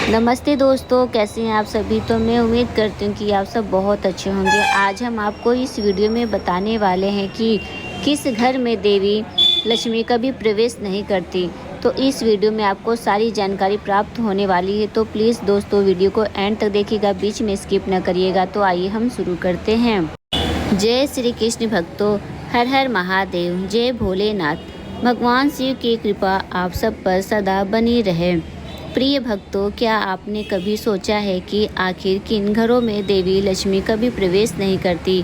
नमस्ते दोस्तों, कैसे हैं आप सभी। तो मैं उम्मीद करती हूँ कि आप सब बहुत अच्छे होंगे। आज हम आपको इस वीडियो में बताने वाले हैं कि किस घर में देवी लक्ष्मी कभी प्रवेश नहीं करती। तो इस वीडियो में आपको सारी जानकारी प्राप्त होने वाली है, तो प्लीज़ दोस्तों वीडियो को एंड तक देखिएगा, बीच में स्किप न करिएगा। तो आइए हम शुरू करते हैं। जय श्री कृष्ण भक्तों, हर हर महादेव, जय भोलेनाथ। भगवान शिव की कृपा आप सब पर सदा बनी रहे। प्रिय भक्तों, क्या आपने कभी सोचा है कि आखिर किन घरों में देवी लक्ष्मी कभी प्रवेश नहीं करती?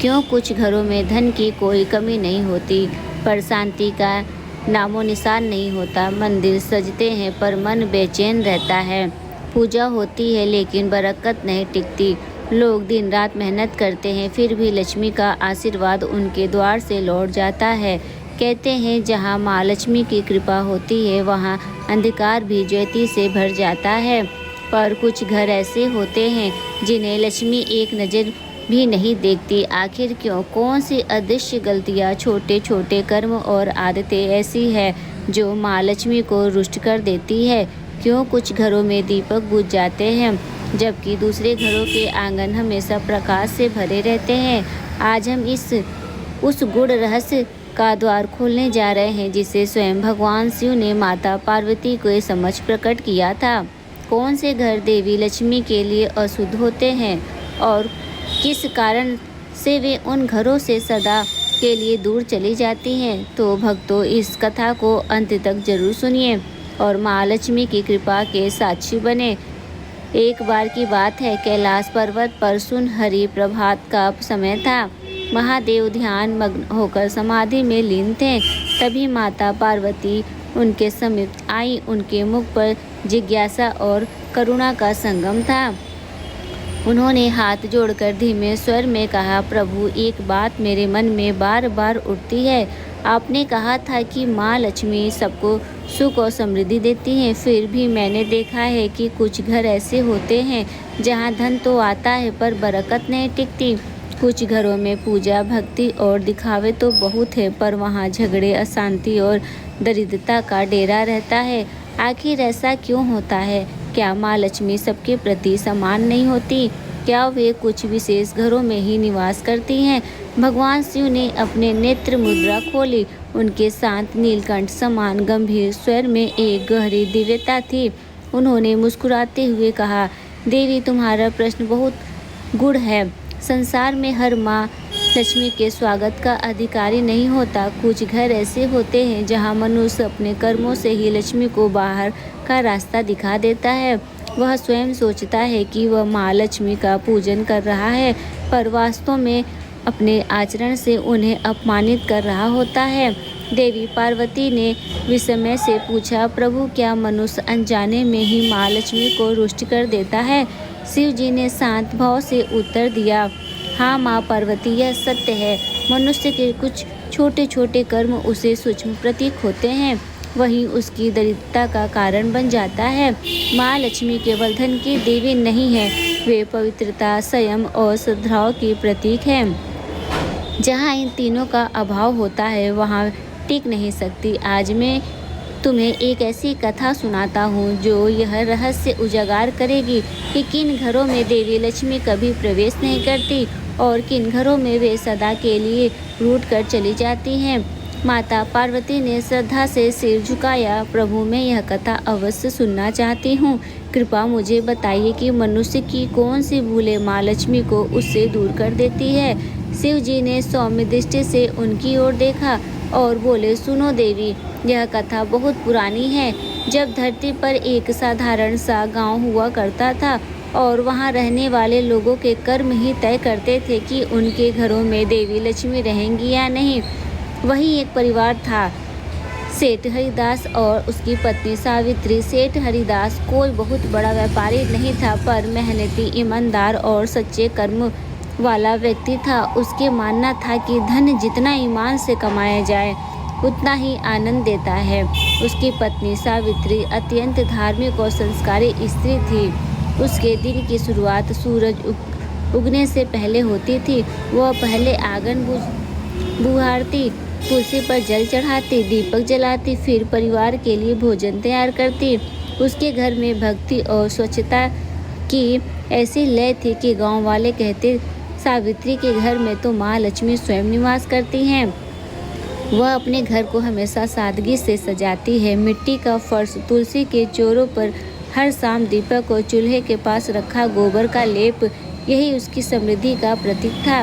क्यों कुछ घरों में धन की कोई कमी नहीं होती, पर शांति का नामो निशान नहीं होता। मंदिर सजते हैं पर मन बेचैन रहता है। पूजा होती है लेकिन बरकत नहीं टिकती। लोग दिन रात मेहनत करते हैं, फिर भी लक्ष्मी का आशीर्वाद उनके द्वार से लौट जाता है। कहते हैं जहाँ माँ लक्ष्मी की कृपा होती है वहाँ अंधकार भी ज्योति से भर जाता है। पर कुछ घर ऐसे होते हैं जिन्हें लक्ष्मी एक नज़र भी नहीं देखती। आखिर क्यों? कौन सी अदृश्य गलतियाँ, छोटे छोटे कर्म और आदतें ऐसी है जो माँ लक्ष्मी को रुष्ट कर देती है? क्यों कुछ घरों में दीपक बुझ जाते हैं जबकि दूसरे घरों के आंगन हमेशा प्रकाश से भरे रहते हैं? आज हम उस गूढ़ रहस्य का द्वार खोलने जा रहे हैं जिसे स्वयं भगवान शिव ने माता पार्वती के समक्ष प्रकट किया था। कौन से घर देवी लक्ष्मी के लिए अशुद्ध होते हैं और किस कारण से वे उन घरों से सदा के लिए दूर चली जाती हैं? तो भक्तों, इस कथा को अंत तक जरूर सुनिए और माँ लक्ष्मी की कृपा के साक्षी बने। एक बार की बात है, कैलाश पर्वत पर सुनहरी प्रभात का समय था। महादेव ध्यान मग्न होकर समाधि में लीन थे। तभी माता पार्वती उनके समीप आई। उनके मुख पर जिज्ञासा और करुणा का संगम था। उन्होंने हाथ जोड़कर धीमे स्वर में कहा, प्रभु, एक बात मेरे मन में बार बार उठती है। आपने कहा था कि माँ लक्ष्मी सबको सुख और समृद्धि देती हैं, फिर भी मैंने देखा है कि कुछ घर ऐसे होते हैं जहाँ धन तो आता है पर बरकत नहीं टिकती। कुछ घरों में पूजा, भक्ति और दिखावे तो बहुत है, पर वहाँ झगड़े, अशांति और दरिद्रता का डेरा रहता है। आखिर ऐसा क्यों होता है? क्या माँ लक्ष्मी सबके प्रति समान नहीं होती? क्या वे कुछ विशेष घरों में ही निवास करती हैं? भगवान शिव ने अपने नेत्र मुद्रा खोली। उनके शांत नीलकंठ समान गंभीर स्वर में एक गहरी दिव्यता थी। उन्होंने मुस्कुराते हुए कहा, देवी, तुम्हारा प्रश्न बहुत गूढ़ है। संसार में हर माँ लक्ष्मी के स्वागत का अधिकारी नहीं होता। कुछ घर ऐसे होते हैं जहाँ मनुष्य अपने कर्मों से ही लक्ष्मी को बाहर का रास्ता दिखा देता है। वह स्वयं सोचता है कि वह माँ लक्ष्मी का पूजन कर रहा है, पर वास्तव में अपने आचरण से उन्हें अपमानित कर रहा होता है। देवी पार्वती ने विस्मय से पूछा, प्रभु, क्या मनुष्य अनजाने में ही माँ लक्ष्मी को रुष्ट कर देता है? शिव जी ने शांत भाव से उत्तर दिया, हाँ माँ पार्वती, यह सत्य है। मनुष्य के कुछ छोटे छोटे कर्म उसे सूक्ष्म प्रतीक होते हैं, वही उसकी दरिद्रता का कारण बन जाता है। माँ लक्ष्मी केवल धन की देवी नहीं है, वे पवित्रता, संयम और सद्भाव की प्रतीक हैं। जहाँ इन तीनों का अभाव होता है वहाँ टिक नहीं सकती। आज मैं तुम्हें एक ऐसी कथा सुनाता हूँ जो यह रहस्य उजागर करेगी कि किन घरों में देवी लक्ष्मी कभी प्रवेश नहीं करती और किन घरों में वे सदा के लिए रूठ कर चली जाती हैं। माता पार्वती ने श्रद्धा से सिर झुकाया, प्रभु, मैं यह कथा अवश्य सुनना चाहती हूँ। कृपा मुझे बताइए कि मनुष्य की कौन सी भूलें माँ लक्ष्मी को उससे दूर कर देती है। शिव जी ने सौम्य दृष्टि से उनकी ओर देखा और बोले, सुनो देवी, यह कथा बहुत पुरानी है। जब धरती पर एक साधारण सा गांव हुआ करता था और वहां रहने वाले लोगों के कर्म ही तय करते थे कि उनके घरों में देवी लक्ष्मी रहेंगी या नहीं। वही एक परिवार था, सेठ हरिदास और उसकी पत्नी सावित्री। सेठ हरिदास कोई बहुत बड़ा व्यापारी नहीं था, पर मेहनती, ईमानदार और सच्चे कर्म वाला व्यक्ति था। उसके मानना था कि धन जितना ईमान से कमाया जाए उतना ही आनंद देता है। उसकी पत्नी सावित्री अत्यंत धार्मिक और संस्कारी स्त्री थी। उसके दिन की शुरुआत सूरज उगने से पहले होती थी। वह पहले आंगन बुहारती, तुलसी पर जल चढ़ाती, दीपक जलाती, फिर परिवार के लिए भोजन तैयार करती। उसके घर में भक्ति और स्वच्छता की ऐसी लय थी कि गांव वाले कहते, सावित्री के घर में तो माँ लक्ष्मी स्वयं निवास करती हैं। वह अपने घर को हमेशा सादगी से सजाती है। मिट्टी का फर्श, तुलसी के चौरों पर हर शाम दीपक और चूल्हे के पास रखा गोबर का लेप, यही उसकी समृद्धि का प्रतीक था।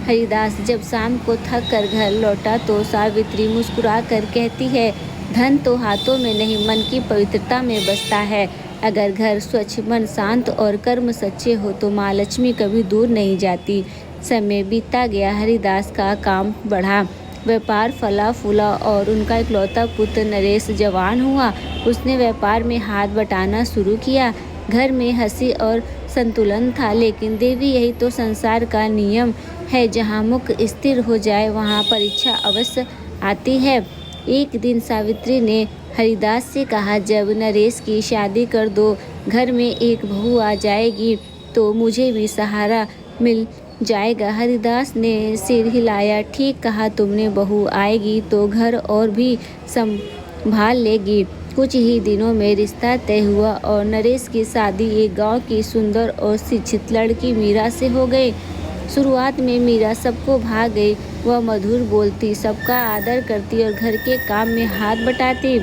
हरिदास जब शाम को थक कर घर लौटा तो सावित्री मुस्कुरा कर कहती है, धन तो हाथों में नहीं, मन की पवित्रता में बसता है। अगर घर स्वच्छ, मन शांत और कर्म सच्चे हो तो माँ लक्ष्मी कभी दूर नहीं जाती। समय बीतता गया, हरिदास का काम बढ़ा, व्यापार फला फूला और उनका इकलौता पुत्र नरेश जवान हुआ। उसने व्यापार में हाथ बटाना शुरू किया। घर में हंसी और संतुलन था, लेकिन देवी यही तो संसार का नियम है, जहाँ मुख स्थिर हो जाए वहाँ परीक्षा अवश्य आती है। एक दिन सावित्री ने हरिदास से कहा, जब नरेश की शादी कर दो, घर में एक बहू आ जाएगी तो मुझे भी सहारा मिल जाएगा। हरिदास ने सिर हिलाया, ठीक कहा तुमने, बहू आएगी तो घर और भी संभाल लेगी। कुछ ही दिनों में रिश्ता तय हुआ और नरेश की शादी एक गांव की सुंदर और शिक्षित लड़की मीरा से हो गई। शुरुआत में मीरा सबको भा गई। वह मधुर बोलती, सबका आदर करती और घर के काम में हाथ बटाती।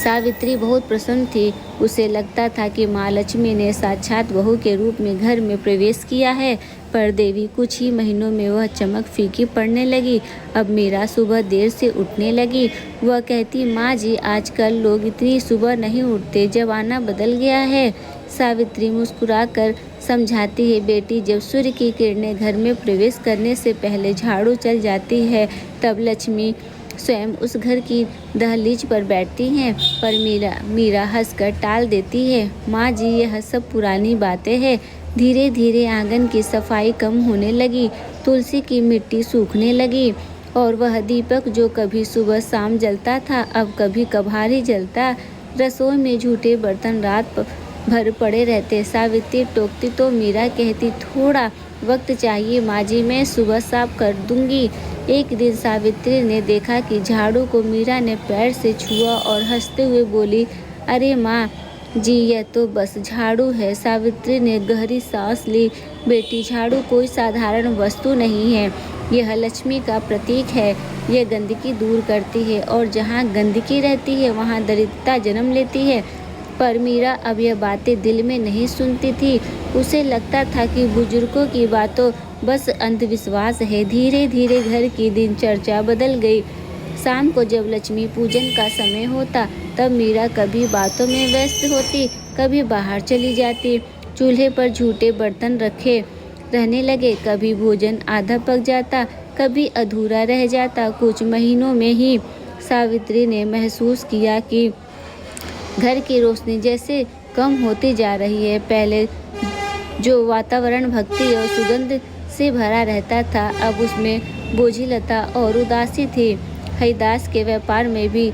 सावित्री बहुत प्रसन्न थी। उसे लगता था कि माँ लक्ष्मी ने साक्षात बहू के रूप में घर में प्रवेश किया है। पर देवी कुछ ही महीनों में वह चमक फीकी पड़ने लगी। अब मीरा सुबह देर से उठने लगी। वह कहती, माँ जी, आजकल लोग इतनी सुबह नहीं उठते, जमाना बदल गया है। सावित्री मुस्कुराकर समझाती है, बेटी, जब सूर्य की किरणें घर में प्रवेश करने से पहले झाड़ू चल जाती है, तब लक्ष्मी स्वयं उस घर की दहलीज पर बैठती हैं। पर मीरा हंसकर टाल देती है, माँ जी, यह सब पुरानी बातें हैं। धीरे धीरे आंगन की सफाई कम होने लगी, तुलसी की मिट्टी सूखने लगी और वह दीपक जो कभी सुबह शाम जलता था, अब कभी कभार ही जलता। रसोई में झूठे बर्तन रात भर पड़े रहते। सावित्री टोकती तो मीरा कहती, थोड़ा वक्त चाहिए माँ जी, मैं सुबह साफ कर दूंगी। एक दिन सावित्री ने देखा कि झाड़ू को मीरा ने पैर से छुआ और हंसते हुए बोली, अरे माँ जी, यह तो बस झाड़ू है। सावित्री ने गहरी सांस ली, बेटी, झाड़ू कोई साधारण वस्तु नहीं है, यह लक्ष्मी का प्रतीक है। यह गंदगी दूर करती है और जहाँ गंदगी रहती है वहाँ दरिद्रता जन्म लेती है। पर मीरा अब यह बातें दिल में नहीं सुनती थी। उसे लगता था कि बुजुर्गों की बातों बस अंधविश्वास है। धीरे धीरे घर की दिनचर्या बदल गई। शाम को जब लक्ष्मी पूजन का समय होता, तब मीरा कभी बातों में व्यस्त होती, कभी बाहर चली जाती। चूल्हे पर झूठे बर्तन रखे रहने लगे, कभी भोजन आधा पक जाता, कभी अधूरा रह जाता। कुछ महीनों में ही सावित्री ने महसूस किया कि घर की रोशनी जैसे कम होती जा रही है। पहले जो वातावरण भक्ति और सुगंध से भरा रहता था, अब उसमें बोझिलता और उदासी थी। हरिदास के व्यापार में भी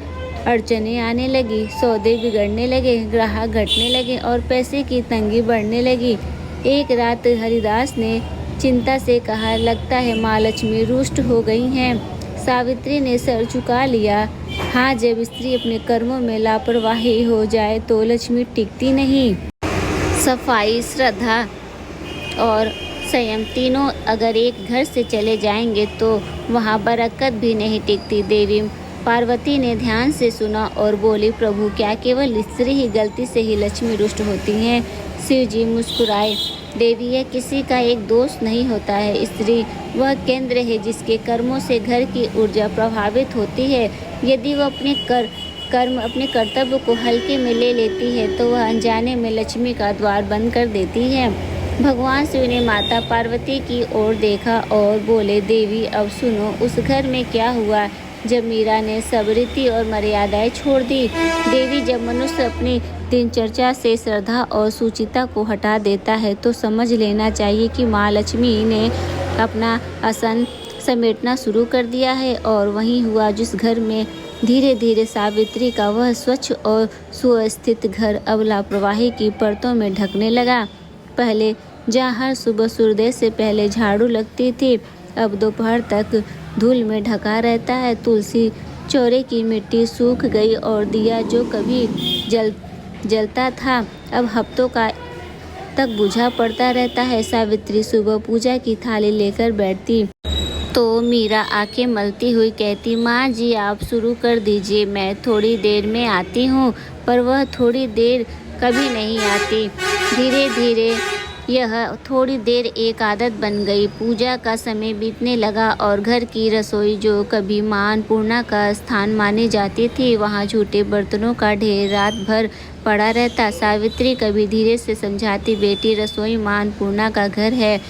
अड़चनें आने लगी, सौदे बिगड़ने लगे, ग्राहक घटने लगे और पैसे की तंगी बढ़ने लगी। एक रात हरिदास ने चिंता से कहा, लगता है माँ लक्ष्मी रुष्ट हो गई हैं। सावित्री ने सर झुका लिया। हाँ, जब स्त्री अपने कर्मों में लापरवाही हो जाए तो लक्ष्मी टिकती नहीं। सफाई, श्रद्धा और संयम तीनों अगर एक घर से चले जाएंगे तो वहाँ बरकत भी नहीं टिकती। देवी पार्वती ने ध्यान से सुना और बोली, प्रभु, क्या केवल स्त्री ही गलती से ही लक्ष्मी रुष्ट होती हैं? शिव जी मुस्कुराए, देवी, यह किसी का एक दोष नहीं होता है। स्त्री वह केंद्र है जिसके कर्मों से घर की ऊर्जा प्रभावित होती है। यदि वह अपने कर्तव्य को हल्के में ले लेती है तो वह अनजाने में लक्ष्मी का द्वार बंद कर देती है। भगवान शिव ने माता पार्वती की ओर देखा और बोले, देवी, अब सुनो, उस घर में क्या हुआ जब मीरा ने सब रीति और मर्यादाएं छोड़ दी। देवी, जब मनुष्य अपनी दिनचर्या से श्रद्धा और सुचिता को हटा देता है तो समझ लेना चाहिए कि माँ लक्ष्मी ने अपना आसन समेटना शुरू कर दिया है। और वही हुआ जिस घर में धीरे धीरे सावित्री का वह स्वच्छ और सुव्यवस्थित घर अब लापरवाही की परतों में ढकने लगा। पहले जहाँ हर सुबह सूर्योदय से पहले झाड़ू लगती थी, अब दोपहर तक धूल में ढका रहता है। तुलसी चौरे की मिट्टी सूख गई और दिया जो कभी जलता था अब हफ्तों का तक बुझा पड़ता रहता है। सावित्री सुबह पूजा की थाली लेकर बैठती तो मीरा आंखें मलती हुई कहती, माँ जी आप शुरू कर दीजिए, मैं थोड़ी देर में आती हूँ। पर वह थोड़ी देर कभी नहीं आती। धीरे धीरे यह थोड़ी देर एक आदत बन गई। पूजा का समय बीतने लगा और घर की रसोई, जो कभी माँ अन्नपूर्णा का स्थान मानी जाती थी, वहाँ झूठे बर्तनों का ढेर रात भर पड़ा रहता। सावित्री कभी धीरे से समझाती, बेटी रसोई माँ अन्नपूर्णा का घर है,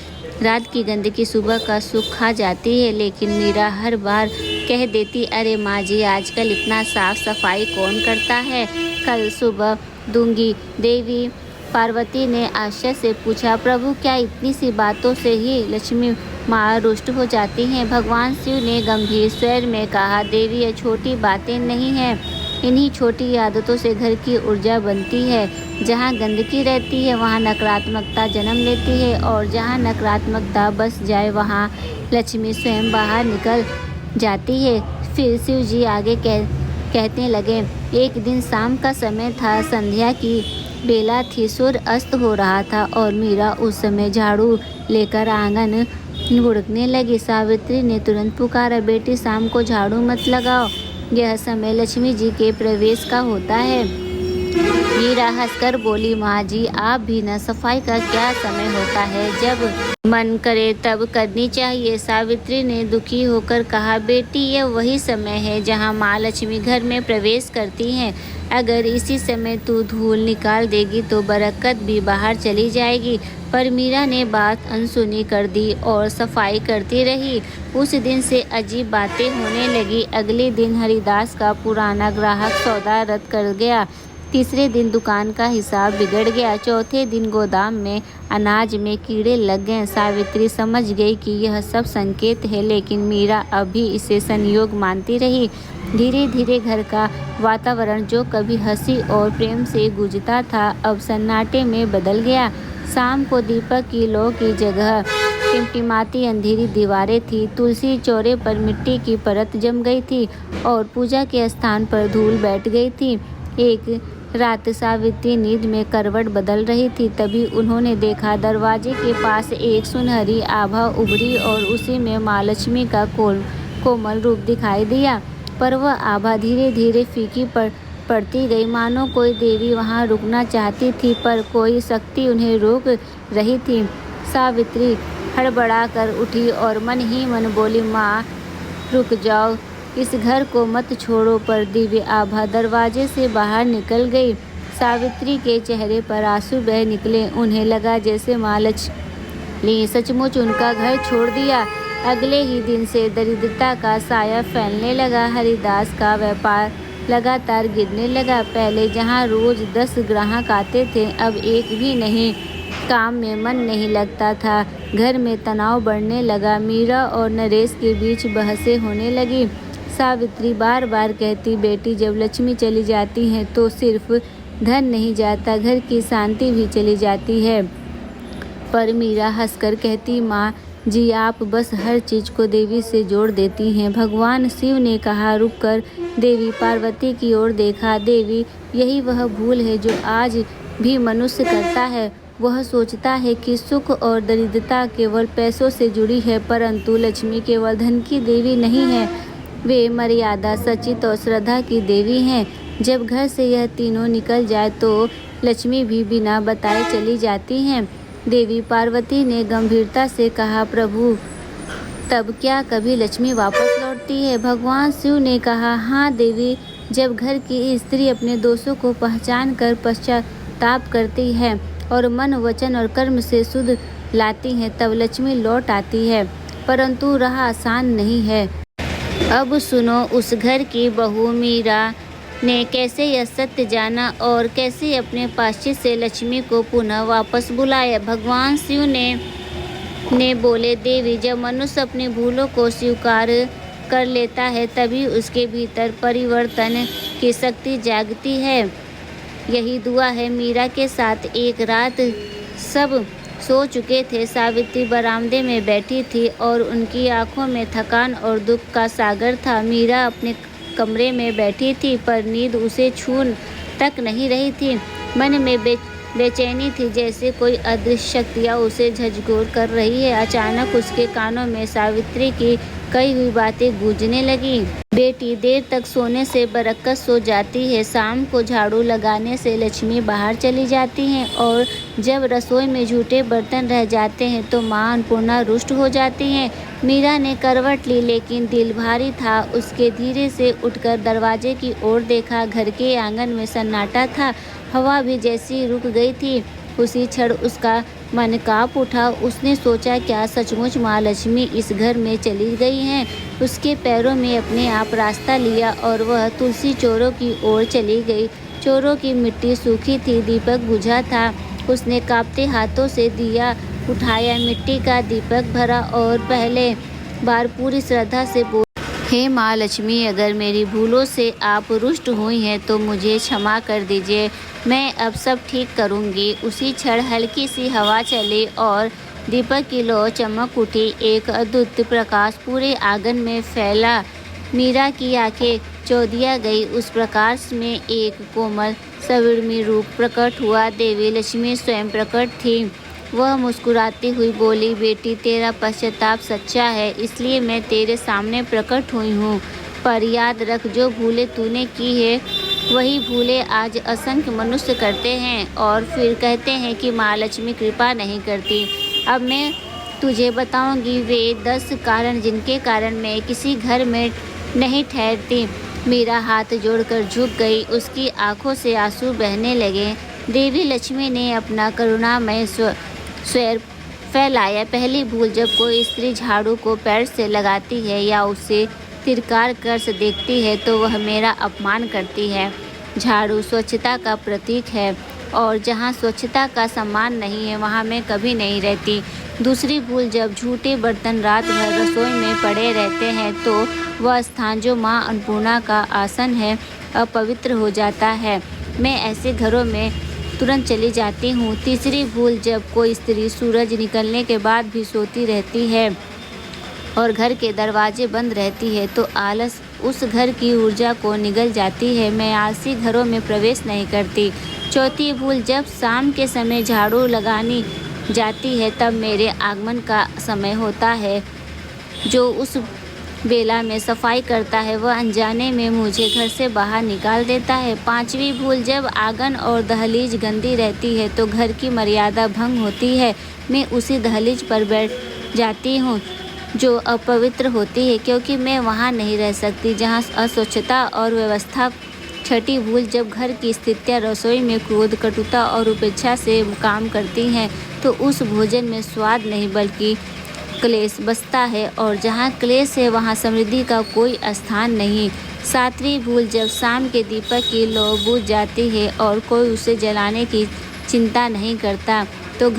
रात की गंदगी सुबह का सुख खा जाती है। लेकिन मीरा हर बार कह देती, अरे माँ जी आजकल इतना साफ सफाई कौन करता है, कल सुबह दूंगी। देवी पार्वती ने आश्चर्य से पूछा, प्रभु क्या इतनी सी बातों से ही लक्ष्मी माँ रुष्ट हो जाती हैं? भगवान शिव ने गंभीर स्वर में कहा, देवी ये छोटी बातें नहीं हैं, इन्हीं छोटी आदतों से घर की ऊर्जा बनती है। जहाँ गंदगी रहती है वहाँ नकारात्मकता जन्म लेती है और जहाँ नकारात्मकता बस जाए वहाँ लक्ष्मी स्वयं बाहर निकल जाती है। फिर शिव जी आगे कहने लगे, एक दिन शाम का समय था, संध्या की बेला थी, सूर्य अस्त हो रहा था और मीरा उस समय झाड़ू लेकर आंगन बुड़कने लगी। सावित्री ने तुरंत पुकारा, बेटी शाम को झाड़ू मत लगाओ, यह समय लक्ष्मी जी के प्रवेश का होता है। मीरा हंसकर बोली, माँ जी आप भी न, सफाई का क्या समय होता है, जब मन करे तब करनी चाहिए। सावित्री ने दुखी होकर कहा, बेटी यह वही समय है जहाँ माँ लक्ष्मी घर में प्रवेश करती हैं। अगर इसी समय तू धूल निकाल देगी तो बरकत भी बाहर चली जाएगी। पर मीरा ने बात अनसुनी कर दी और सफाई करती रही। उस दिन से अजीब बातें होने लगी। अगले दिन हरिदास का पुराना ग्राहक सौदा रद्द कर गया। तीसरे दिन दुकान का हिसाब बिगड़ गया। चौथे दिन गोदाम में अनाज में कीड़े लग गए। सावित्री समझ गई कि यह सब संकेत है, लेकिन मीरा अभी इसे संयोग मानती रही। धीरे धीरे घर का वातावरण, जो कभी हंसी और प्रेम से गूंजता था, अब सन्नाटे में बदल गया। शाम को दीपक की लौ की जगह टिमटिमाती अंधेरी दीवारें थी। तुलसी चौरे पर मिट्टी की परत जम गई थी और पूजा के स्थान पर धूल बैठ गई थी। एक रात सावित्री नींद में करवट बदल रही थी, तभी उन्होंने देखा दरवाजे के पास एक सुनहरी आभा उभरी और उसी में माँ लक्ष्मी का कोमल रूप दिखाई दिया। पर वह आभा धीरे धीरे फीकी पड़ती गई, मानो कोई देवी वहाँ रुकना चाहती थी पर कोई शक्ति उन्हें रोक रही थी। सावित्री हड़बड़ा कर उठी और मन ही मन बोली, माँ रुक जाओ, इस घर को मत छोड़ो। पर दिव्य आभा दरवाजे से बाहर निकल गई। सावित्री के चेहरे पर आंसू बह निकले। उन्हें लगा जैसे माँ लक्ष्मी ने सचमुच उनका घर छोड़ दिया। अगले ही दिन से दरिद्रता का साया फैलने लगा। हरिदास का व्यापार लगातार गिरने लगा। पहले जहाँ रोज 10 ग्राहक आते थे, अब एक भी नहीं। काम में मन नहीं लगता था। घर में तनाव बढ़ने लगा। मीरा और नरेश के बीच बहसें होने लगी। सावित्री बार बार कहती, बेटी जब लक्ष्मी चली जाती है तो सिर्फ धन नहीं जाता, घर की शांति भी चली जाती है। पर मीरा हंसकर कहती, माँ जी आप बस हर चीज को देवी से जोड़ देती हैं। भगवान शिव ने कहा, रुक कर देवी पार्वती की ओर देखा। देवी यही वह भूल है जो आज भी मनुष्य करता है। वह सोचता है कि सुख और दरिद्रता केवल पैसों से जुड़ी है, परंतु लक्ष्मी केवल धन की देवी नहीं है, वे मर्यादा, सचित और श्रद्धा की देवी हैं। जब घर से यह तीनों निकल जाए तो लक्ष्मी भी बिना बताए चली जाती हैं। देवी पार्वती ने गंभीरता से कहा, प्रभु तब क्या कभी लक्ष्मी वापस लौटती है? भगवान शिव ने कहा, हाँ देवी, जब घर की स्त्री अपने दोषों को पहचान कर पश्चाताप करती है और मन, वचन और कर्म से शुद्ध लाती है, तब लक्ष्मी लौट आती है। परंतु राह आसान नहीं है। अब सुनो उस घर की बहू मीरा ने कैसे यह सत्य जाना और कैसे अपने पाश्चित से लक्ष्मी को पुनः वापस बुलाया। भगवान शिव ने बोले, देवी जब मनुष्य अपनी भूलों को स्वीकार कर लेता है तभी उसके भीतर परिवर्तन की शक्ति जागती है। यही दुआ है। मीरा के साथ एक रात सब सो चुके थे। सावित्री बरामदे में बैठी थी और उनकी आंखों में थकान और दुख का सागर था। मीरा अपने कमरे में बैठी थी पर नींद उसे छू तक नहीं रही थी। मन में बेचैनी थी, जैसे कोई अदृश्य शक्तियाँ उसे झकझोर कर रही है। अचानक उसके कानों में सावित्री की कही हुई बातें गूंजने लगी। बेटी देर तक सोने से बरकत सो जाती है, शाम को झाड़ू लगाने से लक्ष्मी बाहर चली जाती हैं और जब रसोई में झूठे बर्तन रह जाते हैं तो माँ अन्नपूर्णा रुष्ट हो जाती हैं। मीरा ने करवट ली, लेकिन दिल भारी था। उसके धीरे से उठकर दरवाजे की ओर देखा। घर के आंगन में सन्नाटा था, हवा भी जैसी रुक गई थी। उसी क्षण उसका मन कांप उठा। उसने सोचा, क्या सचमुच माँ लक्ष्मी इस घर में चली गई हैं? उसके पैरों में अपने आप रास्ता लिया और वह तुलसी चोरों की ओर चली गई। चोरों की मिट्टी सूखी थी, दीपक बुझा था। उसने कांपते हाथों से दिया उठाया, मिट्टी का दीपक भरा और पहले बार पूरी श्रद्धा से बोली, हे माँ लक्ष्मी, अगर मेरी भूलों से आप रुष्ट हुई हैं तो मुझे क्षमा कर दीजिए, मैं अब सब ठीक करूँगी। उसी क्षण हल्की सी हवा चली और दीपक की लौ चमक उठी। एक अद्भुत प्रकाश पूरे आंगन में फैला। मीरा की आंखें चौंधिया गई। उस प्रकाश में एक कोमल सविर्मी रूप प्रकट हुआ। देवी लक्ष्मी स्वयं प्रकट थी। वह मुस्कुराती हुई बोली, बेटी तेरा पश्चाताप सच्चा है, इसलिए मैं तेरे सामने प्रकट हुई हूँ। पर याद रख, जो भूलें तूने की है वही भूलें आज असंख्य मनुष्य करते हैं और फिर कहते हैं कि माँ लक्ष्मी कृपा नहीं करती। अब मैं तुझे बताऊंगी वे 10 कारण जिनके कारण मैं किसी घर में नहीं ठहरती। मीरा हाथ जोड़कर झुक गई। उसकी आंखों से आंसू बहने लगे। देवी लक्ष्मी ने अपना करुणामय स्वर फैलाया, पहली भूल, जब कोई स्त्री झाड़ू को पैर से लगाती है या उसे तिरकार कर से देखती है तो वह मेरा अपमान करती है। झाड़ू स्वच्छता का प्रतीक है और जहाँ स्वच्छता का सम्मान नहीं है वहाँ मैं कभी नहीं रहती। दूसरी भूल, जब झूठे बर्तन रात भर रसोई में पड़े रहते हैं तो वह स्थान जो माँ अन्नपूर्णा का आसन है अपवित्र हो जाता है। मैं ऐसे घरों में तुरंत चली जाती हूँ। तीसरी भूल, जब कोई स्त्री सूरज निकलने के बाद भी सोती रहती है और घर के दरवाजे बंद रहती है तो आलस उस घर की ऊर्जा को निगल जाती है। मैं आलसी घरों में प्रवेश नहीं करती। चौथी भूल, जब शाम के समय झाड़ू लगानी जाती है तब मेरे आगमन का समय होता है। जो उस बेला में सफाई करता है वह अनजाने में मुझे घर से बाहर निकाल देता है। पांचवी भूल, जब आंगन और दहलीज गंदी रहती है तो घर की मर्यादा भंग होती है। मैं उसी दहलीज पर बैठ जाती हूँ जो अपवित्र होती है, क्योंकि मैं वहाँ नहीं रह सकती जहाँ अस्वच्छता और व्यवस्था। छठी भूल, जब घर की स्थितियाँ रसोई में क्रोध, कटुता और उपेक्षा से काम करती हैं तो उस भोजन में स्वाद नहीं बल्कि क्लेश बसता है और जहाँ क्लेश है वहाँ समृद्धि का कोई स्थान नहीं। सातवीं भूल, जब शाम के दीपक की लौ बुझ जाती है और कोई उसे जलाने की चिंता नहीं करता तो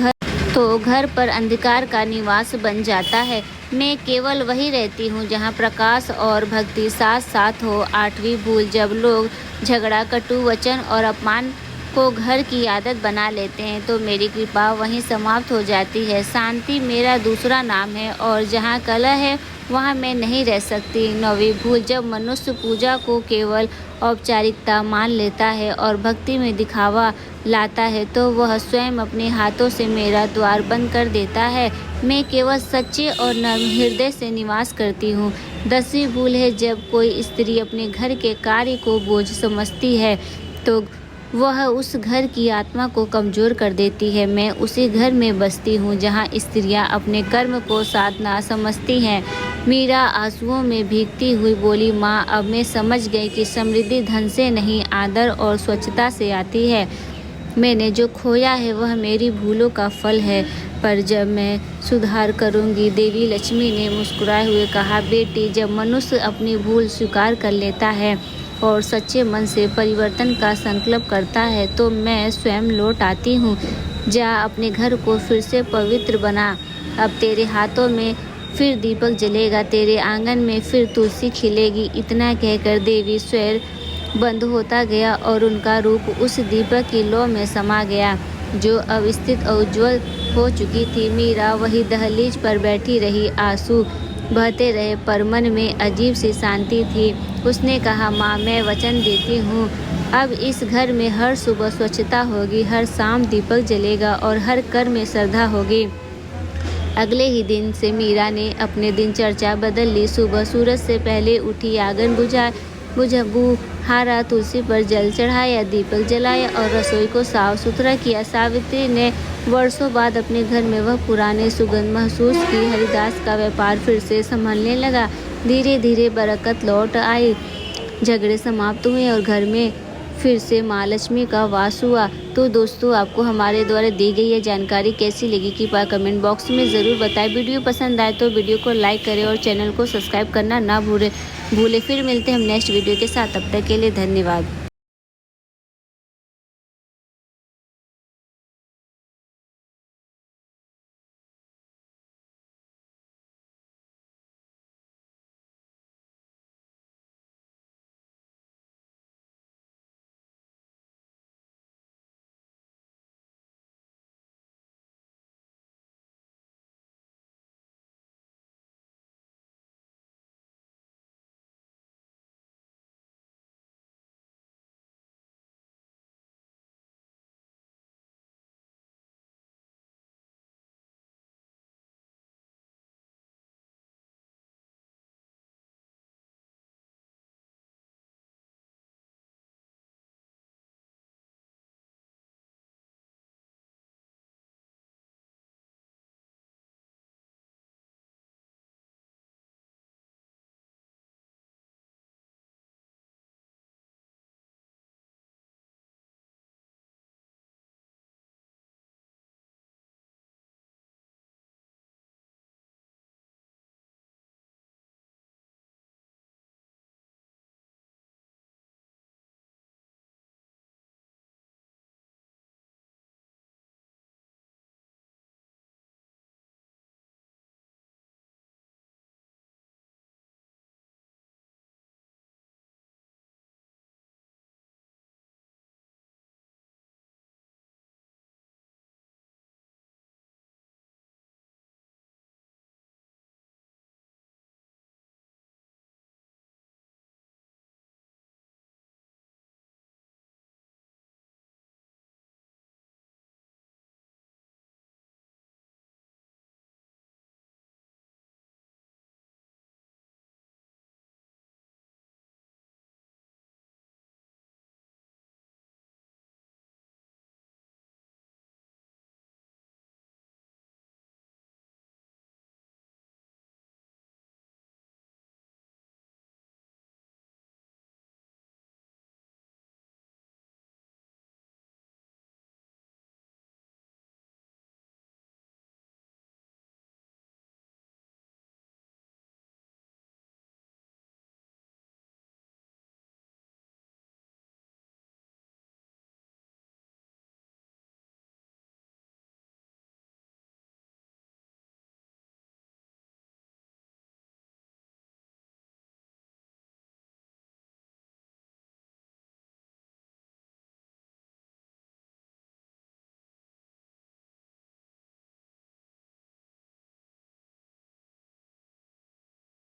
घर पर अंधकार का निवास बन जाता है। मैं केवल वही रहती हूँ जहाँ प्रकाश और भक्ति साथ साथ हो। आठवीं भूल, जब लोग झगड़ा, कटु वचन और अपमान को घर की आदत बना लेते हैं तो मेरी कृपा वहीं समाप्त हो जाती है। शांति मेरा दूसरा नाम है और जहाँ कलह है वहाँ मैं नहीं रह सकती। नौवीं भूल, जब मनुष्य पूजा को केवल औपचारिकता मान लेता है और भक्ति में दिखावा लाता है तो वह स्वयं अपने हाथों से मेरा द्वार बंद कर देता है। मैं केवल सच्चे और नर्म हृदय से निवास करती हूँ। 10वीं भूल है, जब कोई स्त्री अपने घर के कार्य को बोझ समझती है तो वह उस घर की आत्मा को कमज़ोर कर देती है। मैं उसी घर में बसती हूँ जहाँ स्त्रियाँ अपने कर्म को साधना समझती हैं। मीरा आंसुओं में भीगती हुई बोली, माँ अब मैं समझ गई कि समृद्धि धन से नहीं आदर और स्वच्छता से आती है। मैंने जो खोया है वह मेरी भूलों का फल है, पर जब मैं सुधार करूँगी। देवी लक्ष्मी ने मुस्कुराए हुए कहा, बेटी जब मनुष्य अपनी भूल स्वीकार कर लेता है और सच्चे मन से परिवर्तन का संकल्प करता है तो मैं स्वयं लौट आती हूँ। जा अपने घर को फिर से पवित्र बना। अब तेरे हाथों में फिर दीपक जलेगा, तेरे आंगन में फिर तुलसी खिलेगी। इतना कहकर देवी स्वर बंद होता गया और उनका रूप उस दीपक की लौ में समा गया जो अब स्थित और उज्ज्वल हो चुकी थी। मीरा वही दहलीज पर बैठी रही, आंसू बहते रहे पर मन में अजीब सी शांति थी। उसने कहा, माँ मैं वचन देती हूँ अब इस घर में हर सुबह स्वच्छता होगी, हर शाम दीपक जलेगा और हर कर में श्रद्धा होगी। अगले ही दिन से मीरा ने अपने दिनचर्या बदल ली। सुबह सूरज से पहले उठी, आंगन बुझाया, तुलसी पर जल चढ़ाया, दीपक जलाया और रसोई को साफ सुथरा किया। सावित्री ने वर्षों बाद अपने घर में वह पुराने सुगंध महसूस की। हरिदास का व्यापार फिर से संभलने लगा। धीरे धीरे बरकत लौट आई, झगड़े समाप्त हुए और घर में फिर से माँ लक्ष्मी का वास हुआ। तो दोस्तों, आपको हमारे द्वारा दी गई यह जानकारी कैसी लगी कृपया कमेंट बॉक्स में ज़रूर बताएं। वीडियो पसंद आए तो वीडियो को लाइक करें और चैनल को सब्सक्राइब करना ना भूलें। फिर मिलते हैं हम नेक्स्ट वीडियो के साथ। तब तक के लिए धन्यवाद।